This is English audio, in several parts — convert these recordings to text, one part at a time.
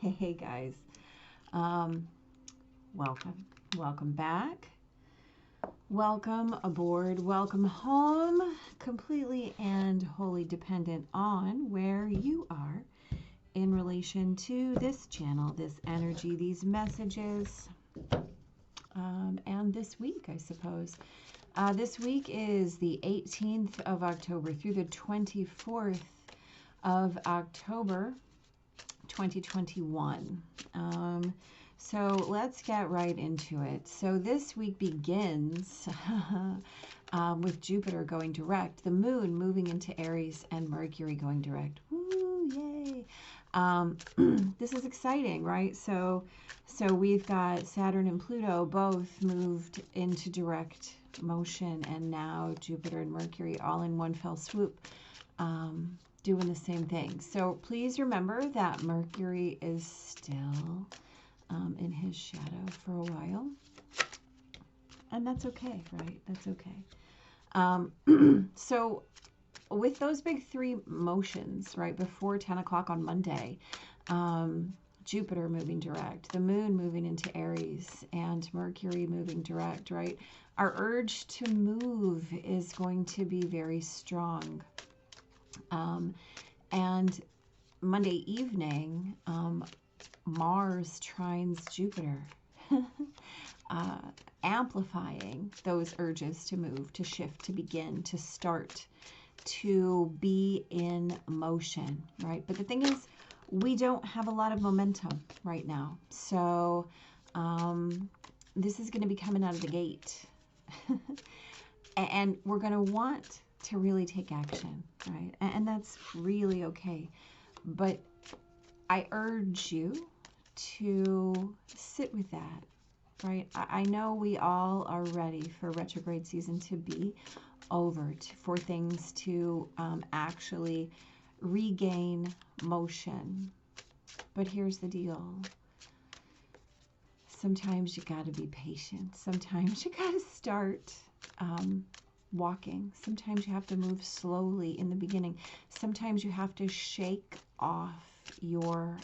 Hey guys, welcome back, welcome aboard, welcome home, completely and wholly dependent on where you are in relation to this channel, this energy, these messages, and this week, I suppose. This week is the 18th of October through the 24th of October 2021. So let's get right into it. So this week begins with Jupiter going direct, the moon moving into Aries, and Mercury going direct. Woo, yay. This is exciting, right? So we've got Saturn and Pluto both moved into direct motion, and now Jupiter and Mercury all in one fell swoop. Doing the same thing. So please remember that Mercury is still in his shadow for a while. And that's okay, right? That's okay. So with those big three motions, right, before 10 o'clock on Monday, Jupiter moving direct, the moon moving into Aries, and Mercury moving direct, right? Our urge to move is going to be very strong. And Monday evening, Mars trines Jupiter, amplifying those urges to move, to shift, to begin, to start, to be in motion, right? But the thing is, we don't have a lot of momentum right now. So this is going to be coming out of the gate. And we're going to want to really take action, right? And that's really okay. But I urge you to sit with that, right? I know we all are ready for retrograde season to be over, for things to actually regain motion. But here's the deal. Sometimes you got to be patient. Sometimes you got to start walking. Sometimes you have to move slowly in the beginning. Sometimes you have to shake off your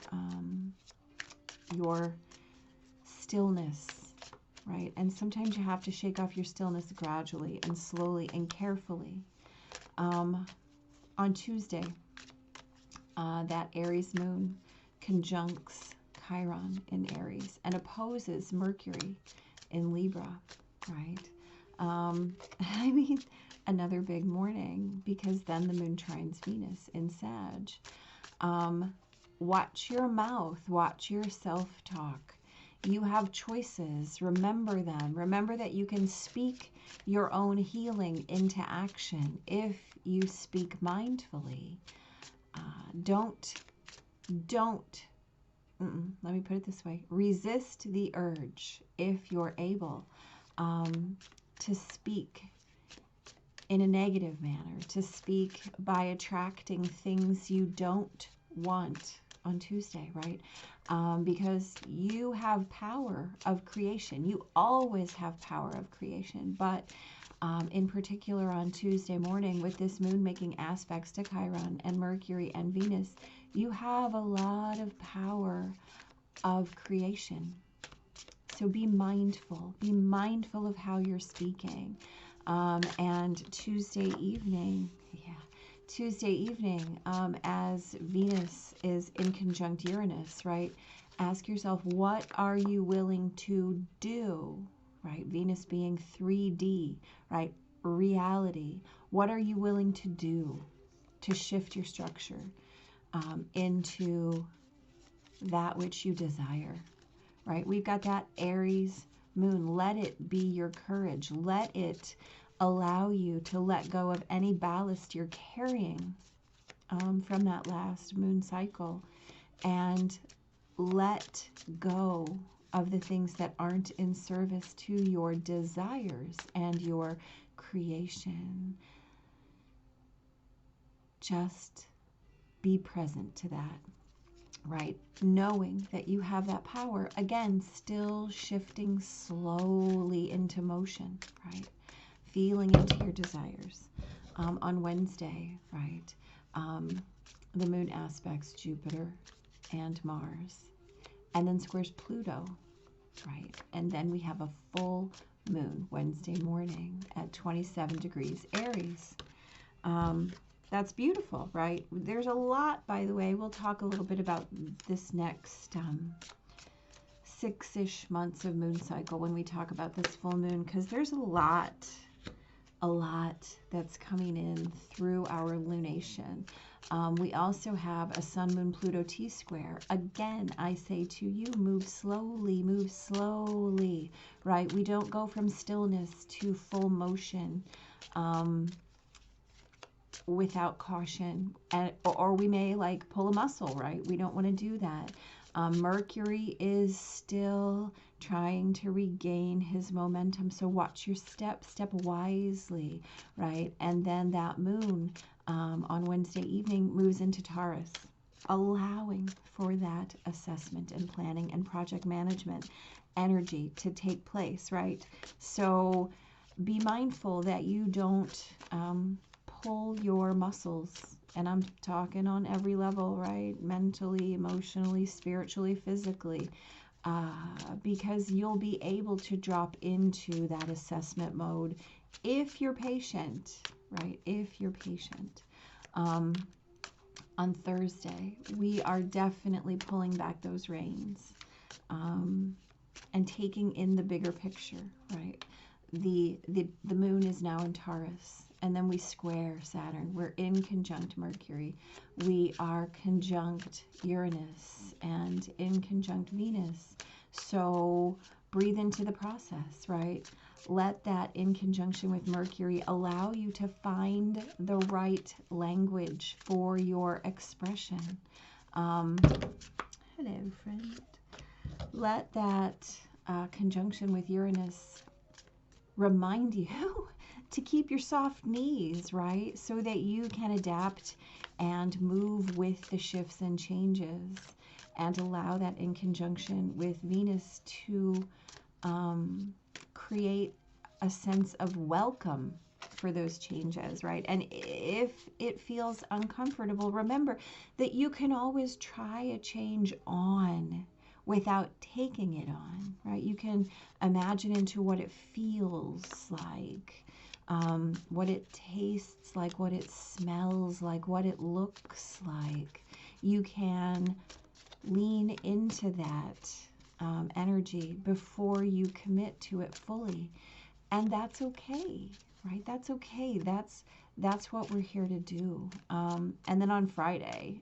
stillness, right? And sometimes you have to shake off your stillness gradually and slowly and carefully. On Tuesday, that Aries moon conjuncts Chiron in Aries and opposes Mercury in Libra, right? I mean, another big morning, because then the moon trines Venus in Sag. Watch your mouth, watch your self-talk. You have choices. Remember them. Remember that you can speak your own healing into action if you speak mindfully. Let me put it this way. Resist the urge, if you're able, to speak in a negative manner, to speak by attracting things you don't want on Tuesday, right? Because you have power of creation. You always have power of creation, but in particular on Tuesday morning, with this moon making aspects to Chiron and Mercury and Venus, you have a lot of power of creation. So be mindful of how you're speaking. And Tuesday evening, as Venus is in conjunct Uranus, right? Ask yourself, what are you willing to do, right? Venus being 3D, right? Reality. What are you willing to do to shift your structure into that which you desire, right? We've got that Aries moon. Let it be your courage. Let it allow you to let go of any ballast you're carrying from that last moon cycle, and let go of the things that aren't in service to your desires and your creation. Just be present to that, right? Knowing that you have that power, again, still shifting slowly into motion, right? Feeling into your desires. On Wednesday, right? The moon aspects Jupiter and Mars. and then squares Pluto, right? And then we have a full moon Wednesday morning at 27 degrees Aries. That's beautiful, right? There's a lot, by the way. We'll talk a little bit about this next 6-ish months of moon cycle when we talk about this full moon, because there's a lot that's coming in through our lunation. We also have a Sun, Moon, Pluto T-square. Again, I say to you, move slowly, right? We don't go from stillness to full motion without caution, or we may like pull a muscle, right? We don't want to do that. Mercury is still trying to regain his momentum, so watch your step wisely, right? And then that moon on Wednesday evening moves into Taurus, allowing for that assessment and planning and project management energy to take place, right? So be mindful that you don't pull your muscles, and I'm talking on every level, right? Mentally, emotionally, spiritually, physically, because you'll be able to drop into that assessment mode if you're patient, right? If you're patient. On Thursday, we are definitely pulling back those reins and taking in the bigger picture, right? The moon is now in Taurus, and then we square Saturn. We're in conjunct Mercury. We are conjunct Uranus and in conjunct Venus. So breathe into the process, right? Let that in conjunction with Mercury allow you to find the right language for your expression. Hello, friend. Let that conjunction with Uranus remind you to keep your soft knees, right? So that you can adapt and move with the shifts and changes, and allow that in conjunction with Venus to create a sense of welcome for those changes, right? And if it feels uncomfortable, remember that you can always try a change on without taking it on, right? You can imagine into what it feels like, what it tastes like, what it smells like, what it looks like. You can lean into that energy before you commit to it fully. And that's okay, right? That's okay. That's what we're here to do. And then on Friday,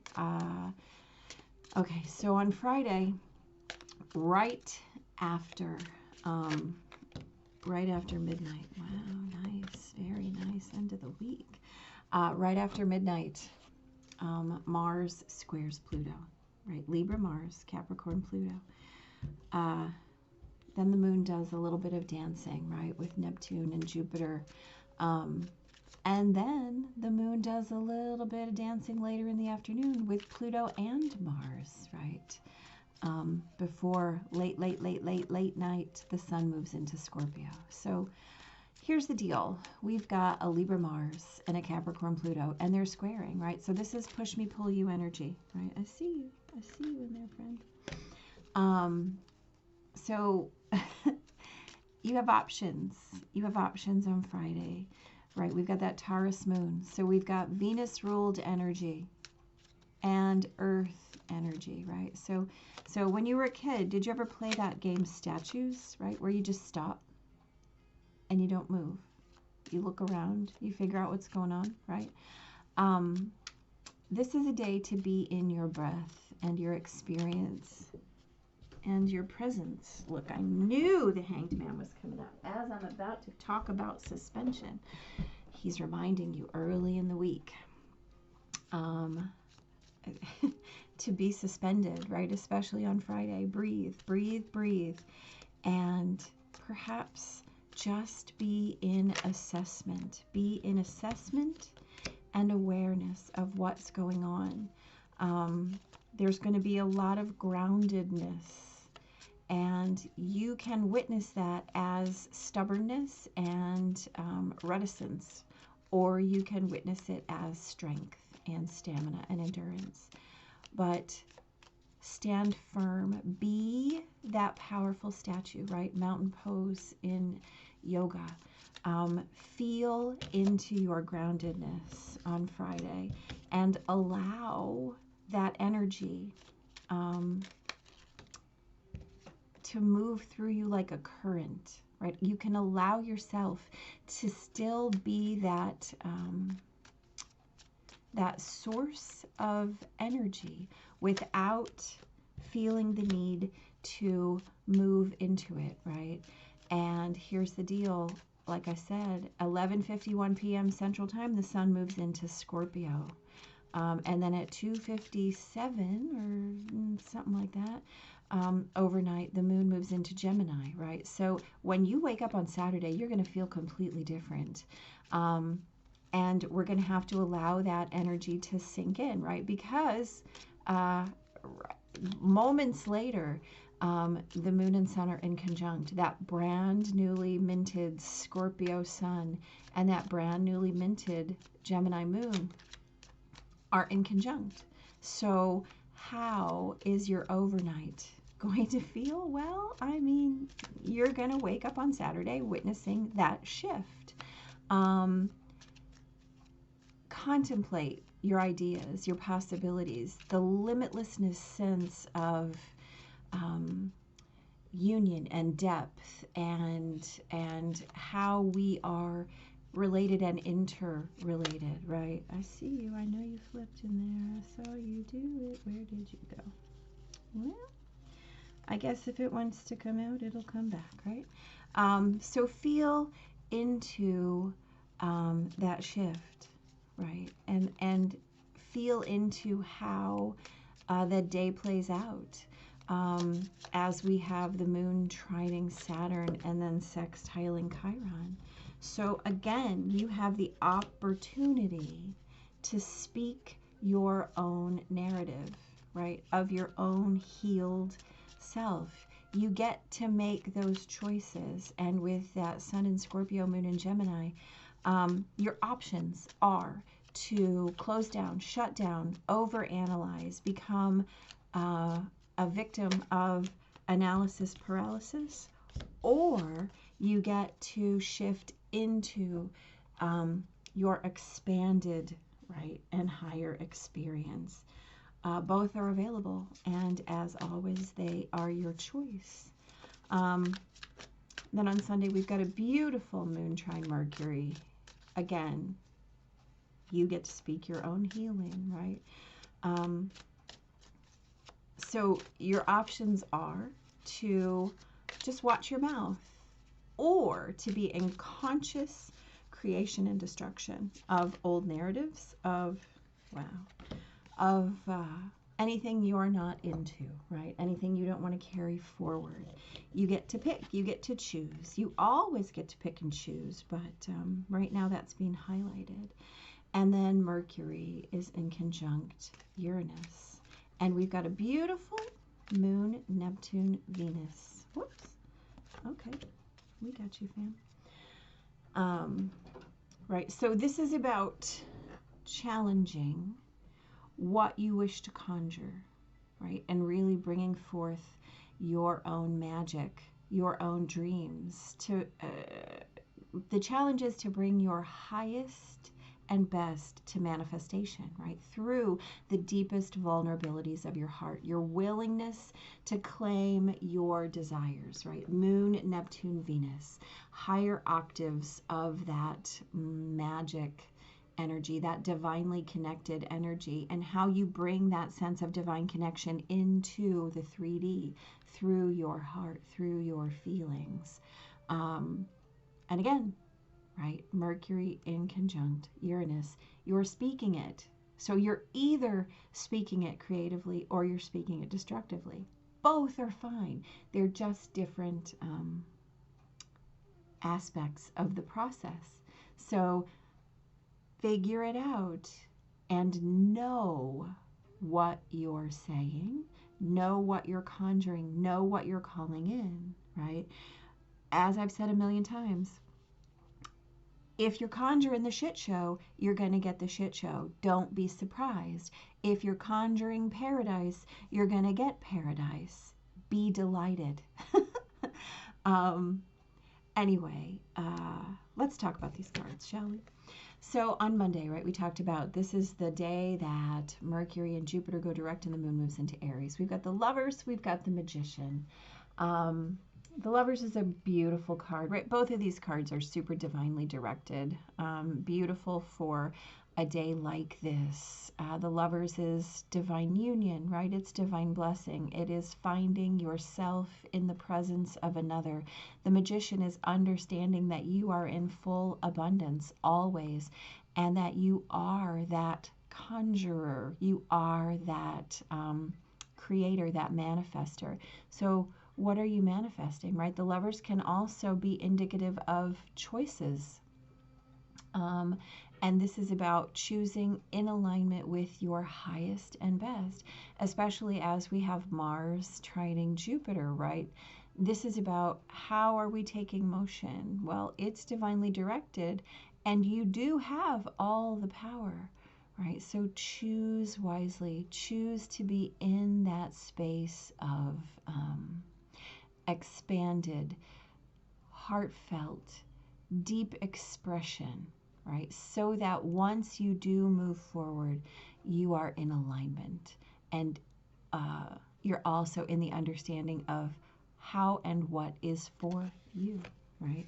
okay, so on Friday, right after midnight. Wow, nice, very nice end of the week. Right after midnight, Mars squares Pluto, right? Libra, Mars, Capricorn, Pluto. Then the moon does a little bit of dancing, right, with Neptune and Jupiter. And then the moon does a little bit of dancing later in the afternoon with Pluto and Mars, right? Before late night, the sun moves into Scorpio. So here's the deal. We've got a Libra Mars and a Capricorn Pluto, and they're squaring, right? So this is push me, pull you energy, right? I see you in there, friend. So you have options. You have options on Friday, right? We've got that Taurus moon. So we've got Venus ruled energy and Earth energy, right? So when you were a kid, did you ever play that game Statues, right? Where you just stop and you don't move. You look around, you figure out what's going on, right? This is a day to be in your breath and your experience and your presence. Look, I knew the Hanged Man was coming up. As I'm about to talk about suspension, he's reminding you early in the week to be suspended, right? Especially on Friday. Breathe, and perhaps just be in assessment. Be in assessment and awareness of what's going on. There's going to be a lot of groundedness, and you can witness that as stubbornness and reticence, or you can witness it as strength and stamina and endurance. But stand firm, be that powerful statue, right? Mountain pose in yoga. Feel into your groundedness on Friday and allow that energy to move through you like a current, right? You can allow yourself to still be that that source of energy without feeling the need to move into it, right? And here's the deal. Like I said, 11:51 p.m. Central Time, the sun moves into Scorpio. And then at 2:57 or something like that, overnight, the moon moves into Gemini, right? So when you wake up on Saturday, you're going to feel completely different. And we're going to have to allow that energy to sink in, right? Because moments later, the moon and sun are in conjunct. That brand newly minted Scorpio sun and that brand newly minted Gemini moon are in conjunct. So how is your overnight going to feel? Well, I mean, you're going to wake up on Saturday witnessing that shift. Contemplate your ideas, your possibilities, the limitlessness sense of union and depth, and how we are related and interrelated, right? I see you. I know you flipped in there. I saw you do it. Where did you go? Well, I guess if it wants to come out, it'll come back, right? So feel into that shift, right? And feel into how the day plays out as we have the moon trining Saturn and then sextiling Chiron. So again, you have the opportunity to speak your own narrative, right, of your own healed self. You get to make those choices. And with that sun in Scorpio, moon in Gemini, your options are to close down, shut down, overanalyze, become a victim of analysis paralysis, or you get to shift into your expanded, right, and higher experience. Both are available, and as always, they are your choice. Then on Sunday, we've got a beautiful moon trine Mercury. Again, you get to speak your own healing, right? So your options are to just watch your mouth, or to be in conscious creation and destruction of old narratives, of anything you're not into, right? Anything you don't want to carry forward. You get to pick, you get to choose. You always get to pick and choose, but right now that's being highlighted. And then Mercury is in conjunct Uranus. And we've got a beautiful moon, Neptune, Venus. Whoops. Okay. We got you, fam. Right, so this is about challenging what you wish to conjure, right? And really bringing forth your own magic, your own dreams. The challenge is to bring your highest and best to manifestation, right? Through the deepest vulnerabilities of your heart, your willingness to claim your desires, right? Moon, Neptune, Venus, higher octaves of that magic energy, that divinely connected energy, and how you bring that sense of divine connection into the 3D through your heart, through your feelings. And again, right? Mercury in conjunct Uranus. You're speaking it. So you're either speaking it creatively or you're speaking it destructively. Both are fine. They're just different aspects of the process. So figure it out and know what you're saying, know what you're conjuring, know what you're calling in, right? As I've said a million times, If you're conjuring the shit show, you're going to get the shit show. Don't be surprised. If you're conjuring paradise, you're going to get paradise. Be delighted. Anyway, let's talk about these cards, shall we? So on Monday, right, we talked about this is the day that Mercury and Jupiter go direct and the moon moves into Aries. We've got the Lovers, we've got the Magician. The Lovers is a beautiful card, right? Both of these cards are super divinely directed. Beautiful for a day like this. The Lovers is divine union, right? It's divine blessing. It is finding yourself in the presence of another. The Magician is understanding that you are in full abundance always, and that you are that conjurer. You are that creator, that manifester. So what are you manifesting, right? The Lovers can also be indicative of choices. And this is about choosing in alignment with your highest and best, especially as we have Mars trining Jupiter, right? This is about how are we taking motion? Well, it's divinely directed, and you do have all the power, right? So choose wisely. Choose to be in that space of expanded, heartfelt, deep expression, right? So that once you do move forward, you are in alignment, and you're also in the understanding of how and what is for you, right?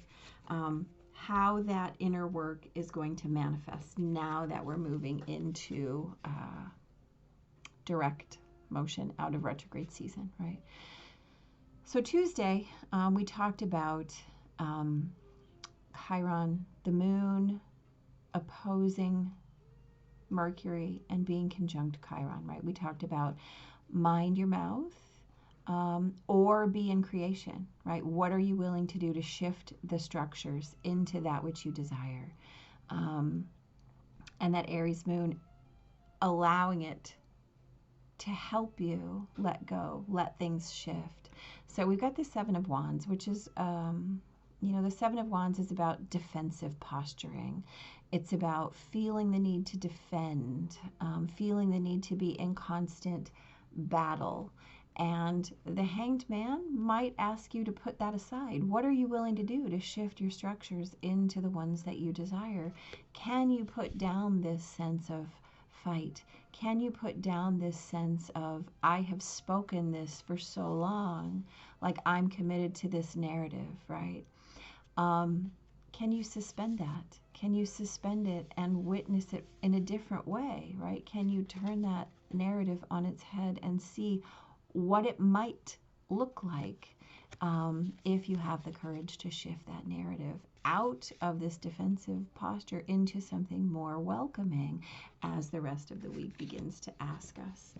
How that inner work is going to manifest now that we're moving into direct motion out of retrograde season, right? So Tuesday, we talked about Chiron, the moon opposing Mercury and being conjunct Chiron, right? We talked about mind your mouth or be in creation, right? What are you willing to do to shift the structures into that which you desire? And that Aries moon, allowing it to help you let go, let things shift. So we've got the Seven of Wands, which is, the Seven of Wands is about defensive posturing. It's about feeling the need to defend, feeling the need to be in constant battle. And the Hanged Man might ask you to put that aside. What are you willing to do to shift your structures into the ones that you desire? Can you put down this sense of fight? Can you put down this sense of, I have spoken this for so long, like I'm committed to this narrative, right? Can you suspend that? Can you suspend it and witness it in a different way, right? Can you turn that narrative on its head and see what it might look like if you have the courage to shift that narrative out of this defensive posture into something more welcoming as the rest of the week begins to ask us.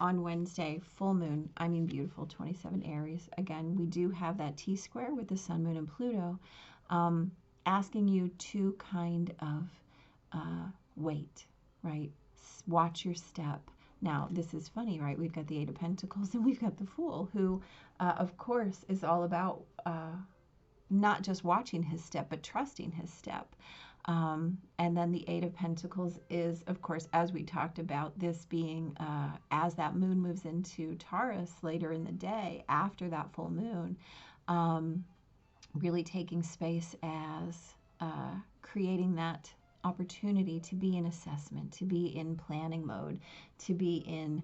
On Wednesday, full moon, I mean beautiful, 27 Aries. Again, we do have that T-square with the Sun, Moon, and Pluto, asking you to kind of wait, right? Watch your step. Now, this is funny, right? We've got the Eight of Pentacles and we've got the Fool, who, of course, is all about not just watching his step, but trusting his step. And then the Eight of Pentacles is, of course, as we talked about, this being as that moon moves into Taurus later in the day after that full moon, really taking space as creating that opportunity to be in assessment, to be in planning mode, to be in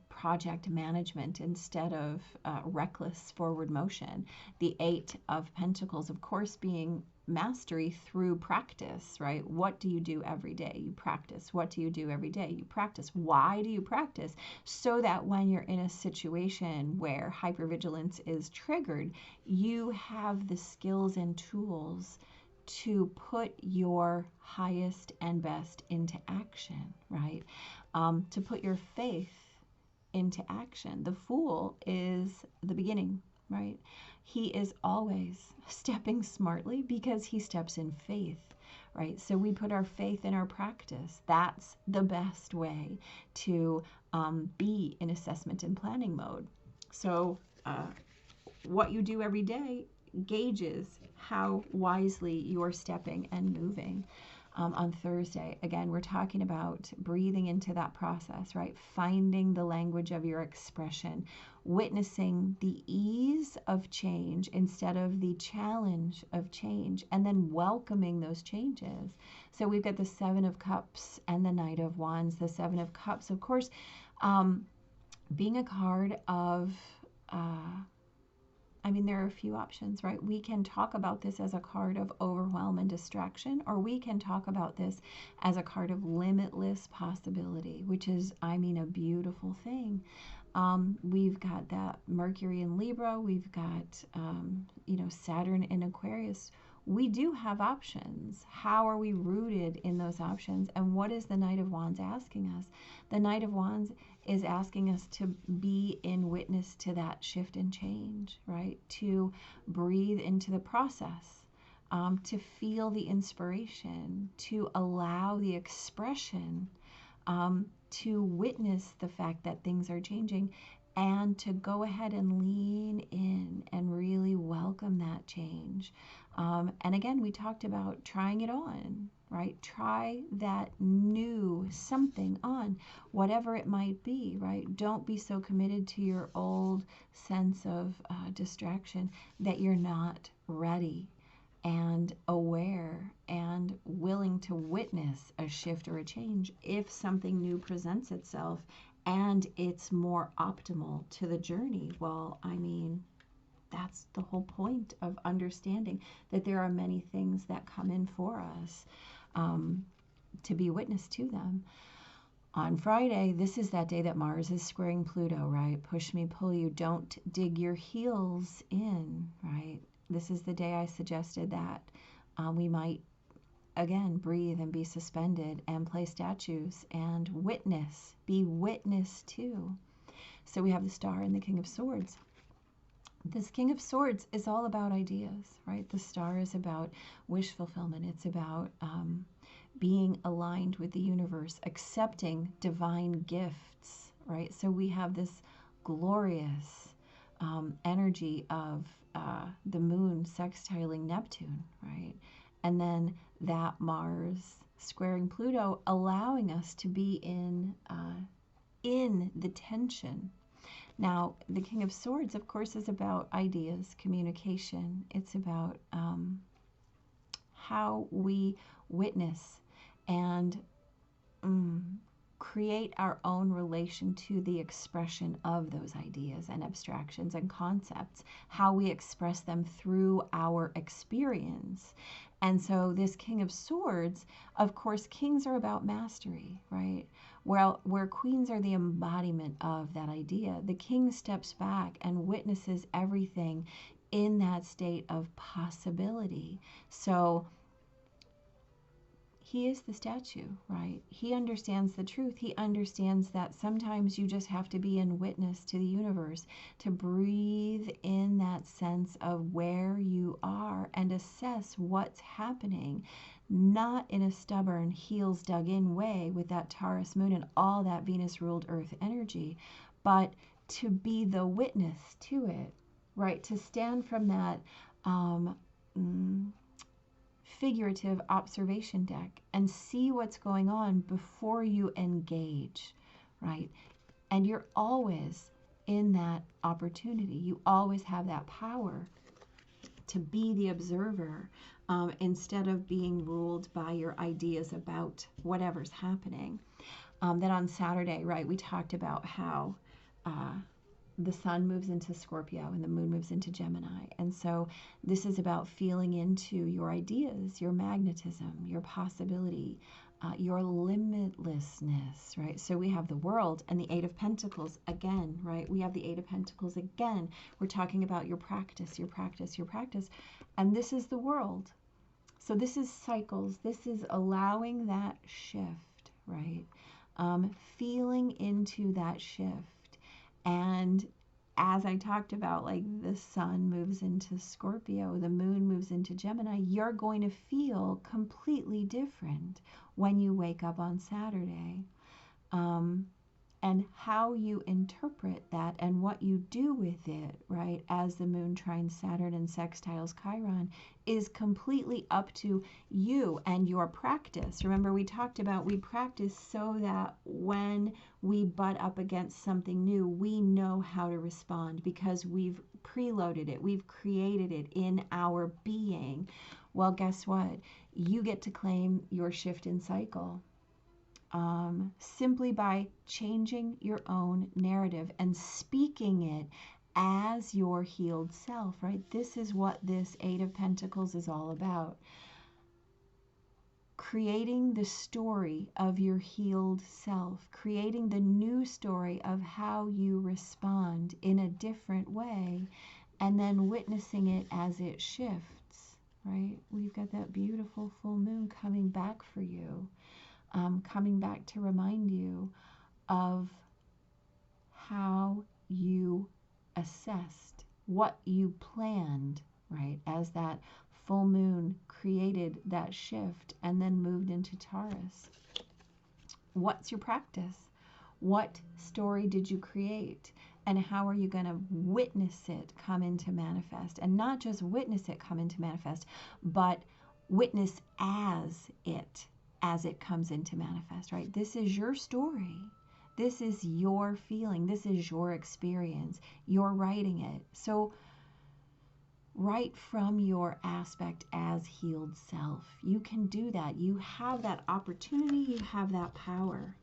project management instead of reckless forward motion. The Eight of Pentacles, of course, being mastery through practice, right? What do you do every day? You practice. What do you do every day? You practice. Why do you practice? So that when you're in a situation where hypervigilance is triggered, you have the skills and tools to put your highest and best into action, right? To put your faith into action. The Fool is the beginning, right? He is always stepping smartly because he steps in faith, right? So we put our faith in our practice. That's the best way to be in assessment and planning mode. So what you do every day, gauges how wisely you're stepping and moving. On Thursday, again, we're talking about breathing into that process, right? Finding the language of your expression, witnessing the ease of change instead of the challenge of change, and then welcoming those changes. So we've got the Seven of Cups and the Knight of Wands. The Seven of Cups, of course, being a card of there are a few options, right? We can talk about this as a card of overwhelm and distraction, or we can talk about this as a card of limitless possibility, which is, a beautiful thing. We've got that Mercury in Libra. We've got, Saturn in Aquarius. We do have options. How are we rooted in those options? And what is the Knight of Wands asking us? The Knight of Wands is asking us to be in witness to that shift and change, right? To breathe into the process, to feel the inspiration, to allow the expression, to witness the fact that things are changing, and to go ahead and lean in and really welcome that change. And again, we talked about trying it on, right? Try that new something on, whatever it might be, right? Don't be so committed to your old sense of distraction that you're not ready and aware and willing to witness a shift or a change if something new presents itself and it's more optimal to the journey. Well, that's the whole point of understanding that there are many things that come in for us, to be witness to them. On Friday, this is that day that Mars is squaring Pluto, right? Push me, pull you. Don't dig your heels in, right? This is the day I suggested that we might, again, breathe and be suspended and play statues and witness, be witness to. So we have the Star and the King of Swords. This King of Swords is all about ideas, right? The Star is about wish fulfillment. It's about being aligned with the universe, accepting divine gifts, right? So we have this glorious energy of the moon sextiling Neptune, right? And then that Mars squaring Pluto, allowing us to be in the tension. Now, the King of Swords, of course, is about ideas, communication. It's about how we witness and create our own relation to the expression of those ideas and abstractions and concepts, how we express them through our experience. And so this King of Swords, of course, kings are about mastery, right? Well, where queens are the embodiment of that idea, the king steps back and witnesses everything in that state of possibility. So he is the statue, right? He understands the truth. He understands that sometimes you just have to be in witness to the universe, to breathe in that sense of where you are and assess what's happening, not in a stubborn, heels dug in way with that Taurus moon and all that Venus ruled earth energy, but to be the witness to it, right? To stand from that figurative observation deck and see what's going on before you engage, right? And you're always in that opportunity. You always have that power to be the observer, instead of being ruled by your ideas about whatever's happening. Then on Saturday, right, we talked about how the sun moves into Scorpio and the moon moves into Gemini. And so this is about feeling into your ideas, your magnetism, your possibility, your limitlessness, right? So we have the World and the Eight of Pentacles again, right? We have the Eight of Pentacles again. We're talking about your practice, your practice, your practice. And this is the World. So this is cycles. This is allowing that shift, right? Feeling into that shift. And as I talked about, like the sun moves into Scorpio, the moon moves into Gemini, you're going to feel completely different when you wake up on Saturday. And And how you interpret that and what you do with it, right, as the moon trines Saturn and sextiles Chiron, is completely up to you and your practice. Remember, we talked about we practice so that when we butt up against something new, we know how to respond because we've preloaded it, we've created it in our being. Well, guess what? You get to claim your shift in cycle. Simply by changing your own narrative and speaking it as your healed self, right? This is what this Eight of Pentacles is all about. Creating the story of your healed self, creating the new story of how you respond in a different way, and then witnessing it as it shifts, right? We've got that beautiful full moon coming back for you. Coming back to remind you of how you assessed, what you planned, right, as that full moon created that shift and then moved into Taurus. What's your practice? What story did you create? And how are you going to witness it come into manifest? And not just witness it come into manifest, but witness as it comes into manifest, right? This is your story. This is your feeling. This is your experience. You're writing it. So write from your aspect as healed self. You can do that. You have that opportunity. You have that power.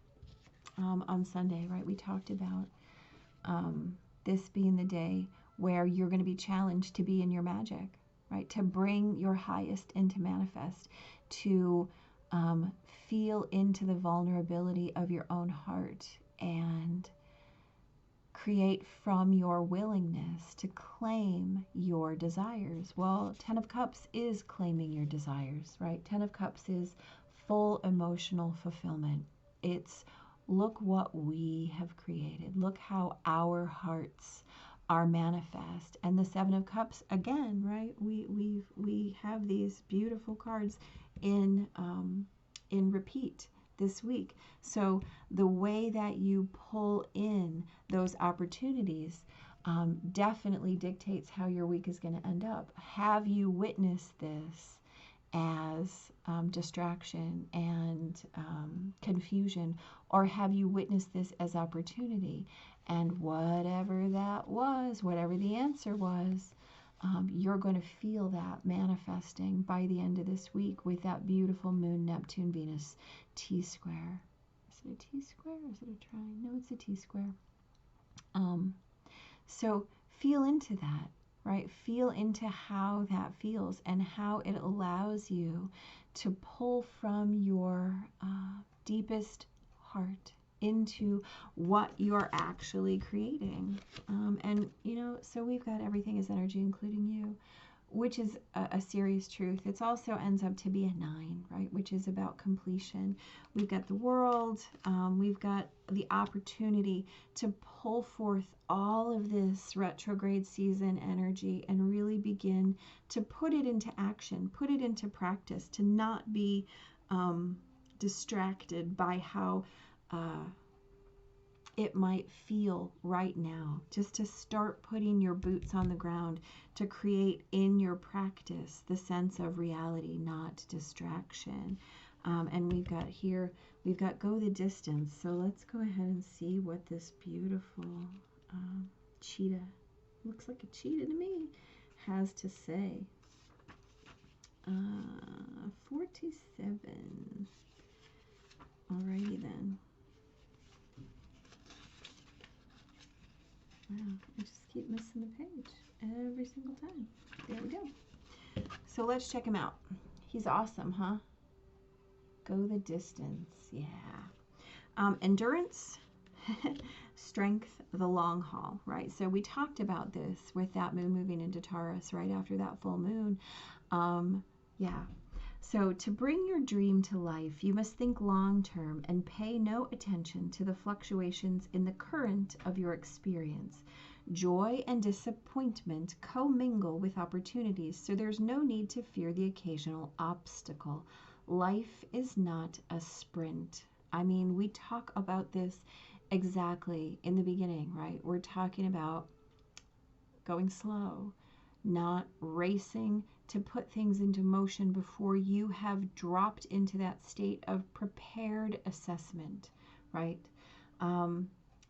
On Sunday, right, we talked about this being the day where you're going to be challenged to be in your magic, right? To bring your highest into manifest, to feel into the vulnerability of your own heart and create from your willingness to claim your desires. Well, Ten of Cups is claiming your desires, right? Ten of Cups is full emotional fulfillment. It's look what we have created. Look how our hearts are manifest. And the Seven of Cups, again, right? We have these beautiful cards in repeat this week. So the way that you pull in those opportunities definitely dictates how your week is going to end up. Have you witnessed this as distraction and confusion, or have you witnessed this as opportunity? And whatever that was, whatever the answer was, you're going to feel that manifesting by the end of this week with that beautiful moon, Neptune, Venus T-square. Is it a T-square or is it a trine? No, it's a T-square. So feel into that, right? Feel into how that feels and how it allows you to pull from your deepest heart into what you're actually creating. And, you know, so we've got everything is energy, including you, which is a serious truth. It also ends up to be a 9, right, which is about completion. We've got the world. We've got the opportunity to pull forth all of this retrograde season energy and really begin to put it into action, put it into practice, to not be distracted by how it might feel right now, just to start putting your boots on the ground to create in your practice the sense of reality, not distraction. And we've got here, we've got go the distance. So let's go ahead and see what this beautiful cheetah, looks like a cheetah to me, has to say. 47. Alrighty then. Wow, I just keep missing the page every single time. There we go. So let's check him out. He's awesome, huh? Go the distance, yeah. Endurance, strength, the long haul, right? So we talked about this with that moon moving into Taurus right after that full moon. Yeah. So to bring your dream to life, you must think long-term and pay no attention to the fluctuations in the current of your experience. Joy and disappointment commingle with opportunities, so there's no need to fear the occasional obstacle. Life is not a sprint. I mean, we talk about this exactly in the beginning, right? We're talking about going slow, not racing to put things into motion before you have dropped into that state of prepared assessment, right?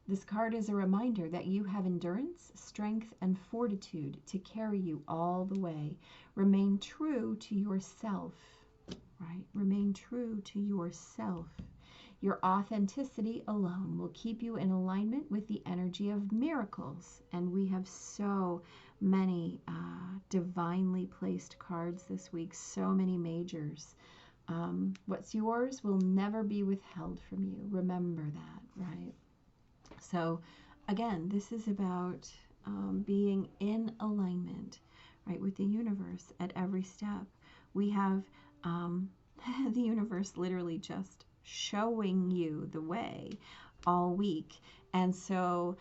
This card is a reminder that you have endurance, strength, and fortitude to carry you all the way. Remain true to yourself, right? Remain true to yourself. Your authenticity alone will keep you in alignment with the energy of miracles. And we have so many divinely placed cards this week, so many majors. What's yours will never be withheld from you. Remember that, right? So again, this is about being in alignment, right, with the universe at every step. We have the universe literally just showing you the way all week. And so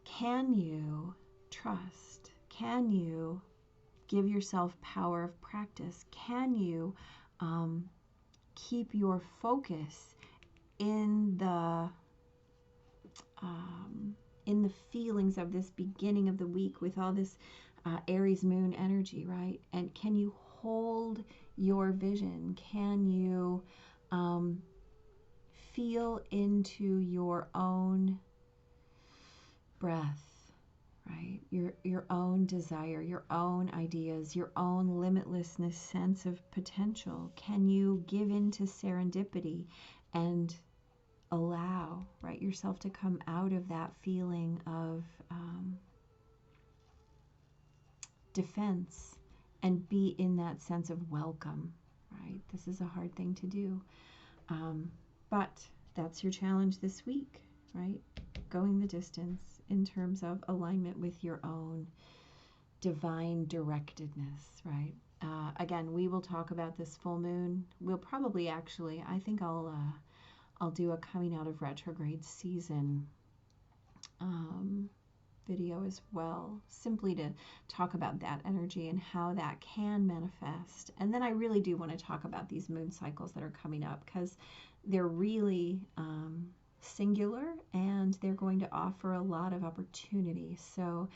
can you trust? Can you give yourself power of practice? Can you keep your focus in the feelings of this beginning of the week with all this Aries moon energy, right? And can you hold your vision? Can you feel into your own breath, right? Your own desire, your own ideas, your own limitlessness sense of potential? Can you give into serendipity and allow, right, yourself to come out of that feeling of defense and be in that sense of welcome, right? This is a hard thing to do. But that's your challenge this week, right? Going the distance in terms of alignment with your own divine directedness, right? Again, we will talk about this full moon. We'll probably actually, I think I'll do a coming out of retrograde season video as well, simply to talk about that energy and how that can manifest. And then I really do want to talk about these moon cycles that are coming up, because they're really singular and they're going to offer a lot of opportunity. So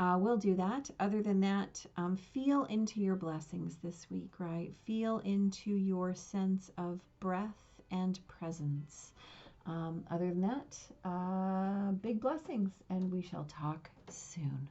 we'll do that. Other than that, feel into your blessings this week, right? Feel into your sense of breath and presence. Other than that, big blessings, and we shall talk soon.